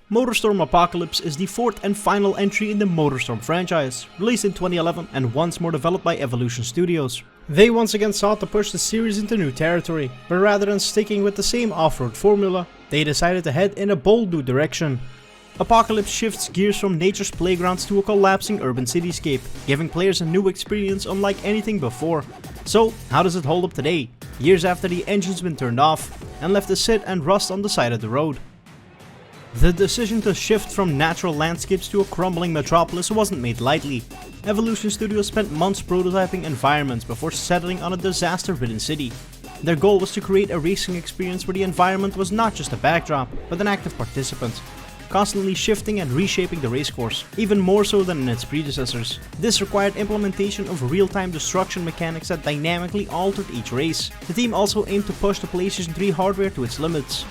MotorStorm Apocalypse is the fourth and final entry in the MotorStorm franchise, released in 2011 and once more developed by Evolution Studios. They once again sought to push the series into new territory, but rather than sticking with the same off-road formula, they decided to head in a bold new direction. Apocalypse shifts gears from nature's playgrounds to a collapsing urban cityscape, giving players a new experience unlike anything before. So, how does it hold up today, years after the engine's been turned off and left to sit and rust on the side of the road? The decision to shift from natural landscapes to a crumbling metropolis wasn't made lightly. Evolution Studios spent months prototyping environments before settling on a disaster-ridden city. Their goal was to create a racing experience where the environment was not just a backdrop, but an active participant, constantly shifting and reshaping the racecourse, even more so than in its predecessors. This required implementation of real-time destruction mechanics that dynamically altered each race. The team also aimed to push the PlayStation 3 hardware to its limits.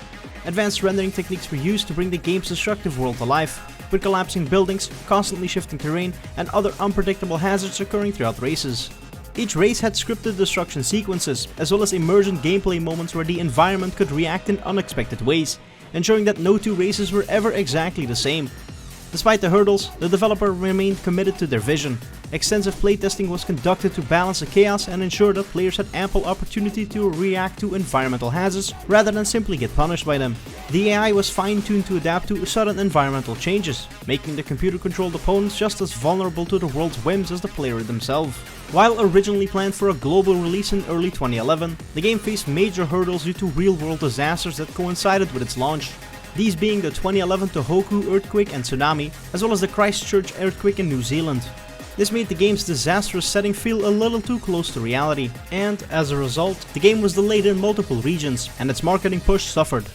Advanced rendering techniques were used to bring the game's destructive world to life, with collapsing buildings, constantly shifting terrain, and other unpredictable hazards occurring throughout races. Each race had scripted destruction sequences, as well as immersion gameplay moments where the environment could react in unexpected ways, ensuring that no two races were ever exactly the same. Despite the hurdles, the developer remained committed to their vision. Extensive playtesting was conducted to balance the chaos and ensure that players had ample opportunity to react to environmental hazards rather than simply get punished by them. The AI was fine-tuned to adapt to sudden environmental changes, making the computer-controlled opponents just as vulnerable to the world's whims as the player themselves. While originally planned for a global release in early 2011, the game faced major hurdles due to real-world disasters that coincided with its launch. These being the 2011 Tohoku earthquake and tsunami, as well as the Christchurch earthquake in New Zealand. This made the game's disastrous setting feel a little too close to reality, and as a result, the game was delayed in multiple regions, and its marketing push suffered.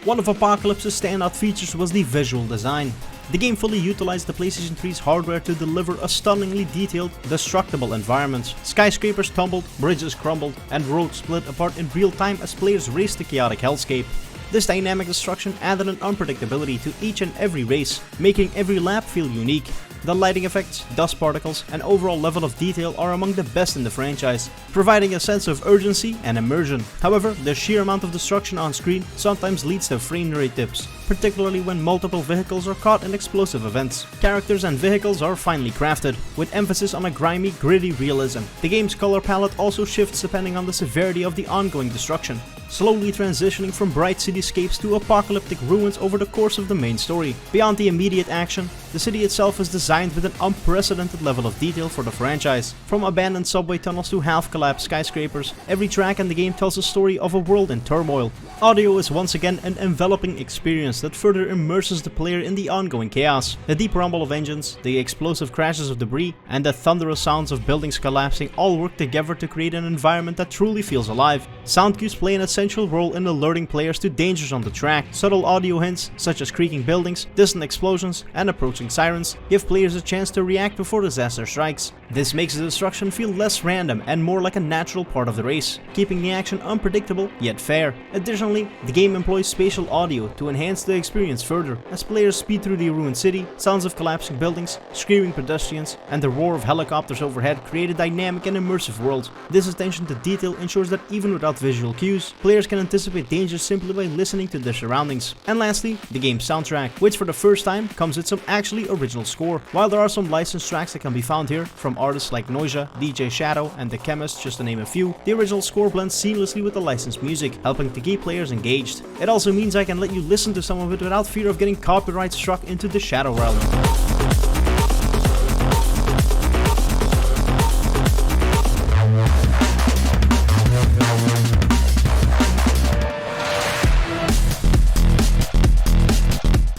One of Apocalypse's standout features was the visual design. The game fully utilized the PlayStation 3's hardware to deliver a stunningly detailed, destructible environment. Skyscrapers tumbled, bridges crumbled, and roads split apart in real time as players raced the chaotic hellscape. This dynamic destruction added an unpredictability to each and every race, making every lap feel unique. The lighting effects, dust particles, and overall level of detail are among the best in the franchise, providing a sense of urgency and immersion. However, the sheer amount of destruction on screen sometimes leads to frame rate dips, particularly when multiple vehicles are caught in explosive events. Characters and vehicles are finely crafted, with emphasis on a grimy, gritty realism. The game's color palette also shifts depending on the severity of the ongoing destruction, slowly transitioning from bright cityscapes to apocalyptic ruins over the course of the main story. Beyond the immediate action, the city itself is designed with an unprecedented level of detail for the franchise. From abandoned subway tunnels to half-collapsed skyscrapers, every track in the game tells a story of a world in turmoil. Audio is once again an enveloping experience that further immerses the player in the ongoing chaos. The deep rumble of engines, the explosive crashes of debris, and the thunderous sounds of buildings collapsing all work together to create an environment that truly feels alive. Sound cues play an essential role in alerting players to dangers on the track. Subtle audio hints, such as creaking buildings, distant explosions, and approaching sirens, give players a chance to react before disaster strikes. This makes the destruction feel less random and more like a natural part of the race, keeping the action unpredictable yet fair. Additionally, the game employs spatial audio to enhance the experience further. As players speed through the ruined city, sounds of collapsing buildings, screaming pedestrians, and the roar of helicopters overhead create a dynamic and immersive world. This attention to detail ensures that even without visual cues, players can anticipate dangers simply by listening to their surroundings. And lastly, the game's soundtrack, which for the first time comes with some actually original score. While there are some licensed tracks that can be found here, from artists like Noisia, DJ Shadow, and The Chemist, just to name a few, the original score blends seamlessly with the licensed music, helping to keep players engaged. It also means I can let you listen to some of it without fear of getting copyright struck into the Shadow realm.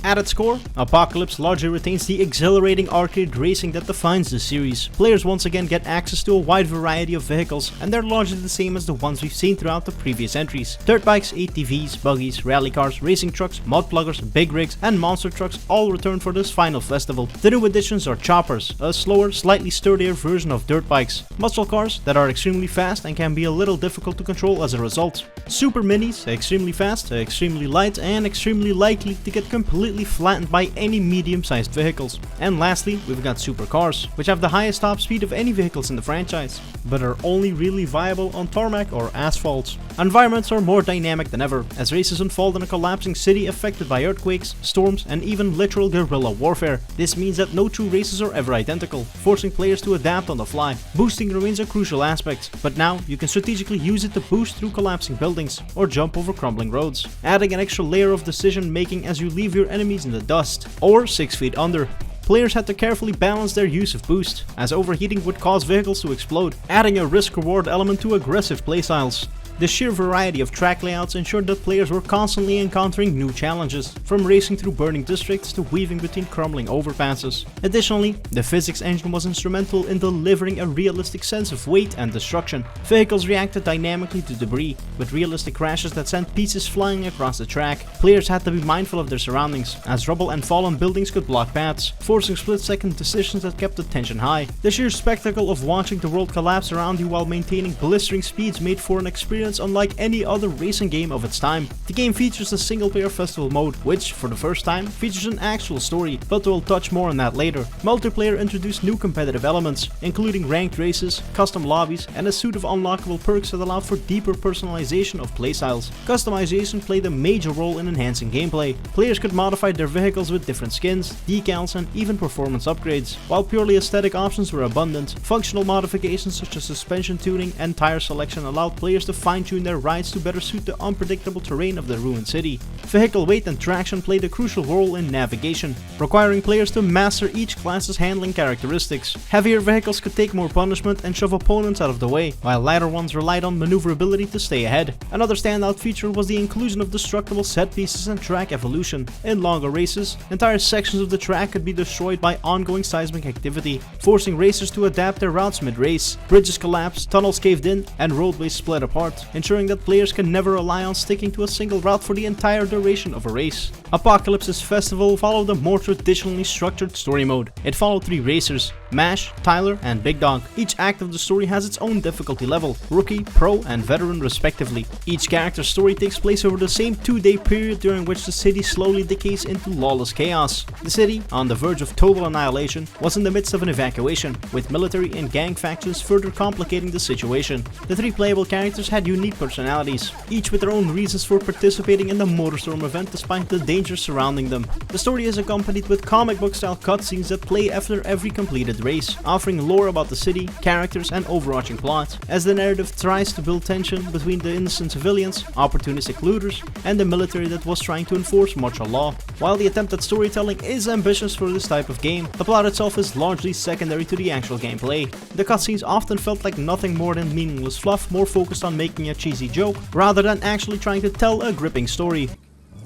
At its core, Apocalypse largely retains the exhilarating arcade racing that defines the series. Players once again get access to a wide variety of vehicles, and they're largely the same as the ones we've seen throughout the previous entries. Dirt bikes, ATVs, buggies, rally cars, racing trucks, mud pluggers, big rigs, and monster trucks all return for this final festival. The new additions are choppers, a slower, slightly sturdier version of dirt bikes, muscle cars that are extremely fast and can be a little difficult to control as a result, Super minis, extremely fast, extremely light, and extremely likely to get completely flattened by any medium-sized vehicles. And lastly, we've got supercars, which have the highest top speed of any vehicles in the franchise, but are only really viable on tarmac or asphalt. Environments are more dynamic than ever, as races unfold in a collapsing city affected by earthquakes, storms, and even literal guerrilla warfare. This means that no two races are ever identical, forcing players to adapt on the fly. Boosting remains a crucial aspect, but now you can strategically use it to boost through collapsing buildings or jump over crumbling roads, adding an extra layer of decision making as you leave your enemies in the dust or 6 feet under. Players had to carefully balance their use of boost, as overheating would cause vehicles to explode, adding a risk-reward element to aggressive playstyles. The sheer variety of track layouts ensured that players were constantly encountering new challenges, from racing through burning districts to weaving between crumbling overpasses. Additionally, the physics engine was instrumental in delivering a realistic sense of weight and destruction. Vehicles reacted dynamically to debris, with realistic crashes that sent pieces flying across the track. Players had to be mindful of their surroundings, as rubble and fallen buildings could block paths, forcing split-second decisions that kept the tension high. The sheer spectacle of watching the world collapse around you while maintaining blistering speeds made for an experience unlike any other racing game of its time. The game features a single-player festival mode, which, for the first time, features an actual story, but we'll touch more on that later. Multiplayer introduced new competitive elements, including ranked races, custom lobbies, and a suite of unlockable perks that allowed for deeper personalization of playstyles. Customization played a major role in enhancing gameplay. Players could modify their vehicles with different skins, decals, and even performance upgrades. While purely aesthetic options were abundant, functional modifications such as suspension tuning and tire selection allowed players to fine-tune their rides to better suit the unpredictable terrain of the ruined city. Vehicle weight and traction played a crucial role in navigation, requiring players to master each class's handling characteristics. Heavier vehicles could take more punishment and shove opponents out of the way, while lighter ones relied on maneuverability to stay ahead. Another standout feature was the inclusion of destructible set pieces and track evolution. In longer races, entire sections of the track could be destroyed by ongoing seismic activity, forcing racers to adapt their routes mid-race. Bridges collapsed, tunnels caved in, and roadways split apart, ensuring that players can never rely on sticking to a single route for the entire duration of a race. Apocalypse's festival followed a more traditionally structured story mode. It followed 3 racers: Mash, Tyler, and Big Dog. Each act of the story has its own difficulty level, rookie, pro, and veteran respectively. Each character's story takes place over the same 2-day period during which the city slowly decays into lawless chaos. The city, on the verge of total annihilation, was in the midst of an evacuation, with military and gang factions further complicating the situation. The 3 playable characters had unique personalities, each with their own reasons for participating in the MotorStorm event despite the dangers surrounding them. The story is accompanied with comic book style cutscenes that play after every completed race, offering lore about the city, characters, and overarching plot, as the narrative tries to build tension between the innocent civilians, opportunistic looters, and the military that was trying to enforce martial law. While the attempt at storytelling is ambitious for this type of game, the plot itself is largely secondary to the actual gameplay. The cutscenes often felt like nothing more than meaningless fluff, more focused on making a cheesy joke, rather than actually trying to tell a gripping story.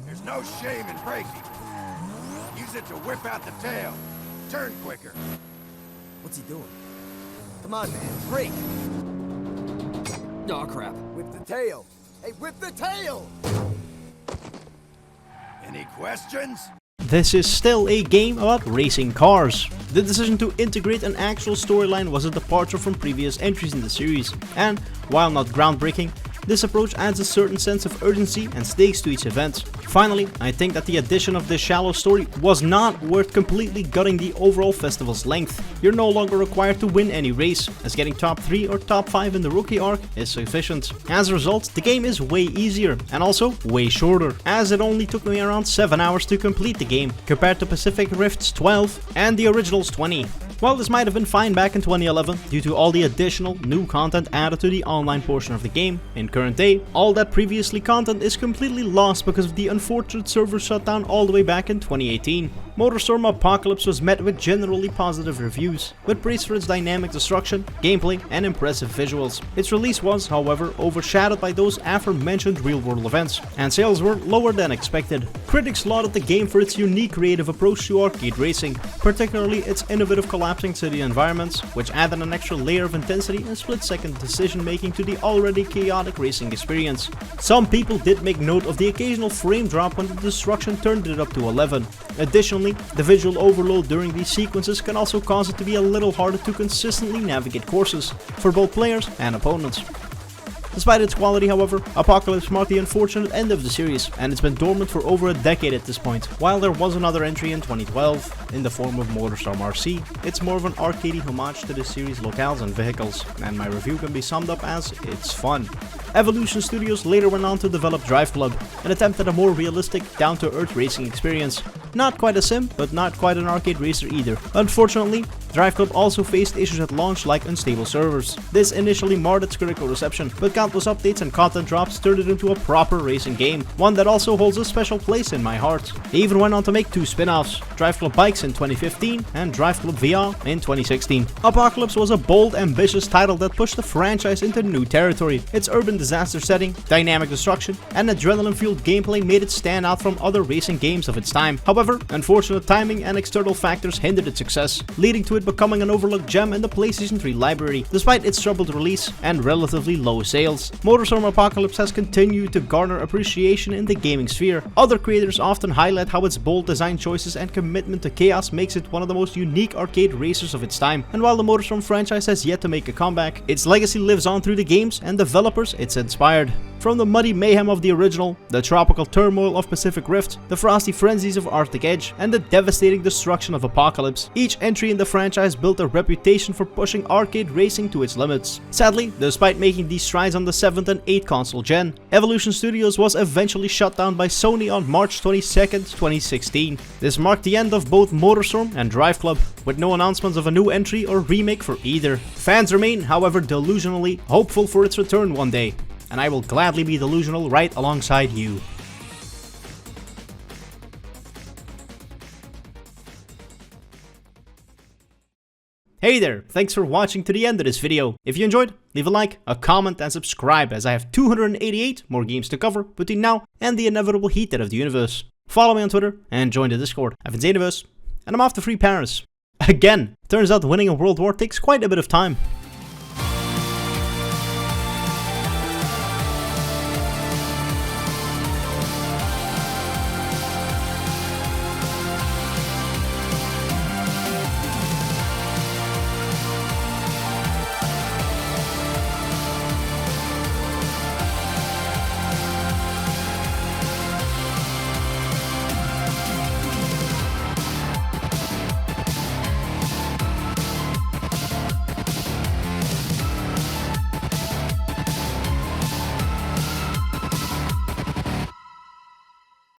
There's no shame in braking. Use it to whip out the tail. Turn quicker. What's he doing? Come on, man, brake! Oh, crap. Whip the tail. Hey, whip the tail! Any questions? This is still a game about racing cars. The decision to integrate an actual storyline was a departure from previous entries in the series, and while not groundbreaking, this approach adds a certain sense of urgency and stakes to each event. Finally, I think that the addition of this shallow story was not worth completely gutting the overall festival's length. You're no longer required to win any race, as getting top 3 or top 5 in the rookie arc is sufficient. As a result, the game is way easier, and also way shorter, as it only took me around 7 hours to complete the game, compared to Pacific Rift's 12 and the original's 20. While this might have been fine back in 2011 due to all the additional new content added to the online portion of the game, in current day, all that previously content is completely lost because of the unfortunate server shutdown all the way back in 2018. MotorStorm Apocalypse was met with generally positive reviews, with praise for its dynamic destruction, gameplay, and impressive visuals. Its release was, however, overshadowed by those aforementioned real-world events, and sales were lower than expected. Critics lauded the game for its unique creative approach to arcade racing, particularly its innovative collapsing city environments, which added an extra layer of intensity and split-second decision-making to the already chaotic racing experience. Some people did make note of the occasional frame drop when the destruction turned it up to 11. Additionally, the visual overload during these sequences can also cause it to be a little harder to consistently navigate courses, for both players and opponents. Despite its quality, however, Apocalypse marked the unfortunate end of the series, and it's been dormant for over a decade at this point. While there was another entry in 2012, in the form of MotorStorm RC, it's more of an arcadey homage to the series' locales and vehicles, and my review can be summed up as it's fun. Evolution Studios later went on to develop Drive Club, an attempt at a more realistic, down-to-earth racing experience. Not quite a sim, but not quite an arcade racer either. Unfortunately, Drive Club also faced issues at launch like unstable servers. This initially marred its critical reception, but countless updates and content drops turned it into a proper racing game, one that also holds a special place in my heart. They even went on to make 2 spin-offs, Drive Club Bikes in 2015 and Drive Club VR in 2016. Apocalypse was a bold, ambitious title that pushed the franchise into new territory. Its urban disaster setting, dynamic destruction, and adrenaline-fueled gameplay made it stand out from other racing games of its time. However, unfortunate timing and external factors hindered its success, leading to it becoming an overlooked gem in the PlayStation 3 library, despite its troubled release and relatively low sales. MotorStorm Apocalypse has continued to garner appreciation in the gaming sphere. Other creators often highlight how its bold design choices and commitment to chaos makes it one of the most unique arcade racers of its time. And while the MotorStorm franchise has yet to make a comeback, its legacy lives on through the games and developers it's inspired. From the muddy mayhem of the original, the tropical turmoil of Pacific Rift, the frosty frenzies of Arctic Edge, and the devastating destruction of Apocalypse, each entry in the franchise built a reputation for pushing arcade racing to its limits. Sadly, despite making these strides on the 7th and 8th console gen, Evolution Studios was eventually shut down by Sony on March 22nd, 2016. This marked the end of both MotorStorm and Drive Club, with no announcements of a new entry or remake for either. Fans remain, however, delusionally hopeful for its return one day, and I will gladly be delusional right alongside you. Hey there, thanks for watching to the end of this video. If you enjoyed, leave a like, a comment and subscribe, as I have 288 more games to cover between now and the inevitable heat death of the universe. Follow me on Twitter and join the Discord. I've been Xeniverse, and I'm off to free Paris. Again, turns out winning a world war takes quite a bit of time.